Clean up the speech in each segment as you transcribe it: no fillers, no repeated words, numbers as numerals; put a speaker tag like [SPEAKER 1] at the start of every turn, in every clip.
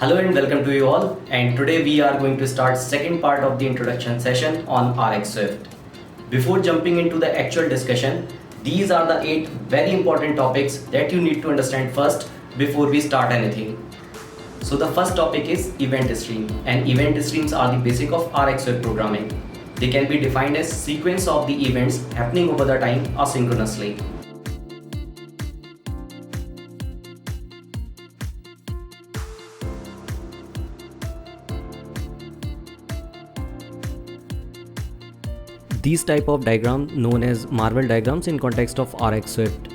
[SPEAKER 1] Hello and welcome to you all, and today we are going to start second part of the introduction session on RX Swift. Before jumping into the actual discussion, these are the 8 very important topics that you need to understand first before we start anything. So the first topic is event stream, and event streams are the basic of RX Swift programming. They can be defined as sequence of the events happening over the time asynchronously. These type of diagram known as Marvel diagrams in context of RX Swift.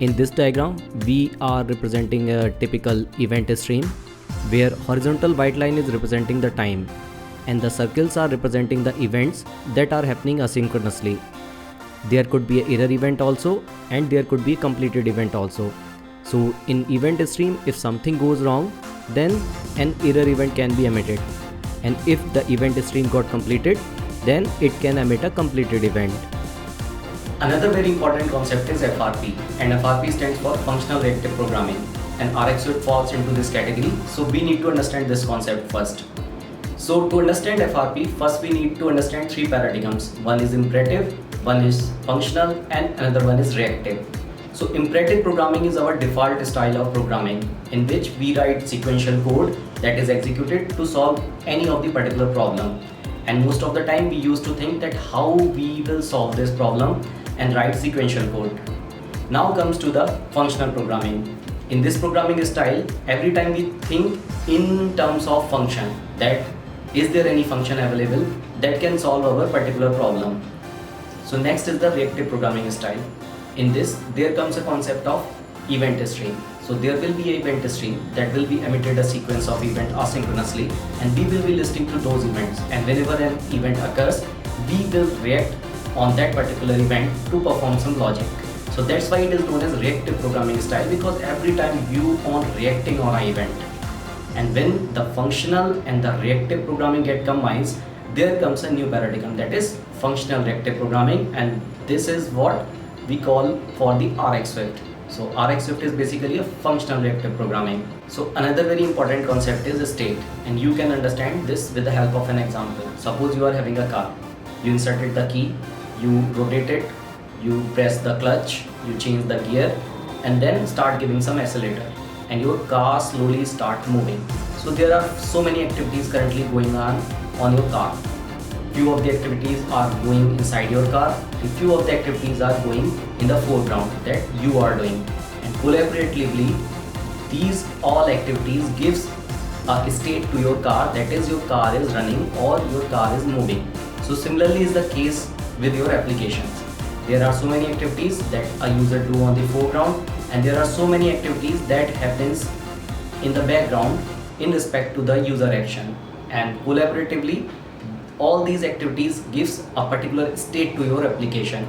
[SPEAKER 1] In this diagram, we are representing a typical event stream where horizontal white line is representing the time and the circles are representing the events that are happening asynchronously. There could be an error event also and there could be a completed event also. So in event stream, if something goes wrong, then an error event can be emitted, and if the event stream got completed, then it can emit a completed event. Another very important concept is FRP, and FRP stands for Functional Reactive Programming, and RX Swift falls into this category, so we need to understand this concept first. So to understand FRP, first we need to understand 3 paradigms. One is imperative, one is functional, and another one is reactive. So imperative programming is our default style of programming in which we write sequential code that is executed to solve any of the particular problem. And most of the time we used to think that how we will solve this problem and write sequential code. Now comes to the functional programming. In this programming style, every time we think in terms of function, that is there any function available that can solve our particular problem. So next is the reactive programming style. In this, there comes a concept of event stream. So there will be an event stream that will be emitted a sequence of event asynchronously, and we will be listening to those events, and whenever an event occurs, we will react on that particular event to perform some logic. So that's why it is known as reactive programming style, because every time you are reacting on an event. And when the functional and the reactive programming get combined, there comes a new paradigm, that is functional reactive programming, and this is what we call for the RX Swift. So RX Swift is basically a functional reactive programming. So another very important concept is state, and you can understand this with the help of an example. Suppose you are having a car, you inserted the key, you rotate it, you press the clutch, you change the gear, and then start giving some accelerator, and your car slowly start moving. So there are so many activities currently going on your car. Few of the activities are going inside your car, and few of the activities are going in the foreground that you are doing, and collaboratively these all activities gives a state to your car, that is your car is running or your car is moving. So similarly is the case with your applications. There are so many activities that a user do on the foreground, and there are so many activities that happens in the background in respect to the user action, and collaboratively all these activities gives a particular state to your application.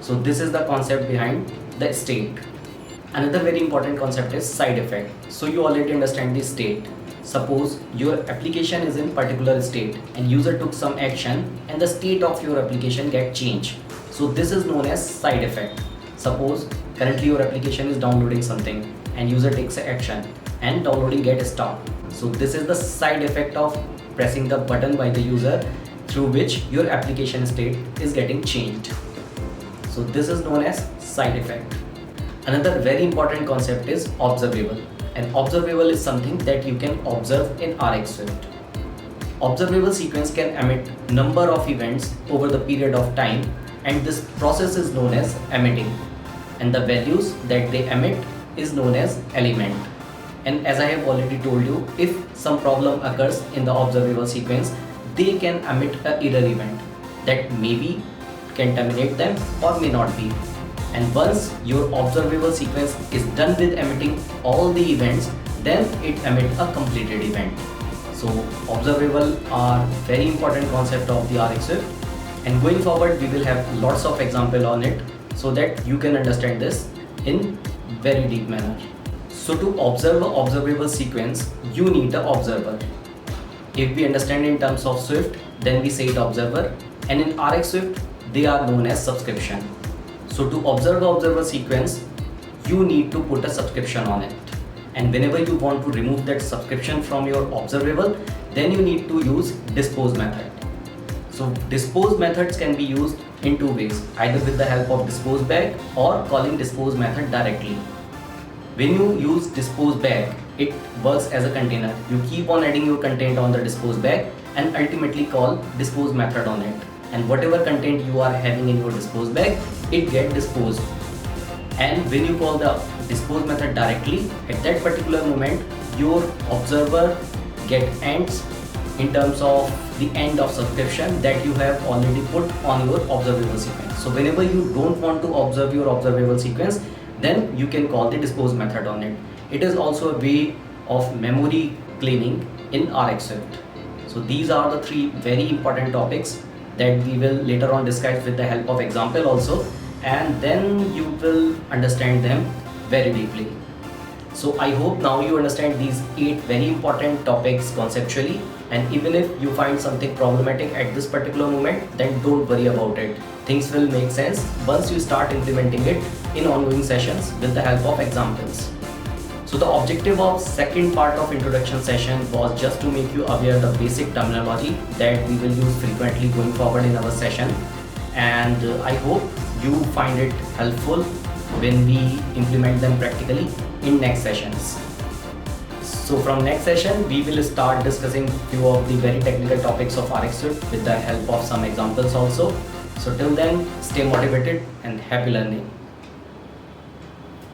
[SPEAKER 1] So this is the concept behind the state. Another very important concept is side effect. So you already understand the state. Suppose your application is in particular state and user took some action and the state of your application get changed. So this is known as side effect. Suppose currently your application is downloading something and user takes action and downloading get stopped. So this is the side effect of pressing the button by the user through which your application state is getting changed. So this is known as side effect. Another very important concept is observable. An observable is something that you can observe in RX Swift. Observable sequence can emit number of events over the period of time, and this process is known as emitting, and the values that they emit is known as element. And as I have already told you, if some problem occurs in the observable sequence, they can emit an error event that maybe can terminate them or may not be. And once your observable sequence is done with emitting all the events, then it emits a completed event. So observable are very important concept of the RX Swift, and going forward we will have lots of example on it so that you can understand this in very deep manner. So to observe an observable sequence, you need an observer. If we understand in terms of Swift, then we say it observer, and in RX Swift, they are known as subscription. So to observe the observer sequence, you need to put a subscription on it. and whenever you want to remove that subscription from your observable, then you need to use dispose method. So dispose methods can be used in two ways, either with the help of dispose bag or calling dispose method directly. When you use dispose bag, it works as a container. You keep on adding your content on the dispose bag and ultimately call dispose method on it. And whatever content you are having in your dispose bag, it gets disposed. And when you call the dispose method directly, at that particular moment, your observer ends in terms of the end of subscription that you have already put on your observable sequence. So whenever you don't want to observe your observable sequence, then you can call the dispose method on it. It is also a way of memory cleaning in RxSwift. So these are the three very important topics that we will later on discuss with the help of example also, and then you will understand them very deeply. So I hope now you understand these 8 very important topics conceptually, and even if you find something problematic at this particular moment, then don't worry about it. Things will make sense once you start implementing it in ongoing sessions with the help of examples. So the objective of second part of introduction session was just to make you aware the basic terminology that we will use frequently going forward in our session, and I hope you find it helpful when we implement them practically in next sessions. So from next session, we will start discussing few of the very technical topics of RxSwift with the help of some examples also. So till then, stay motivated and happy learning.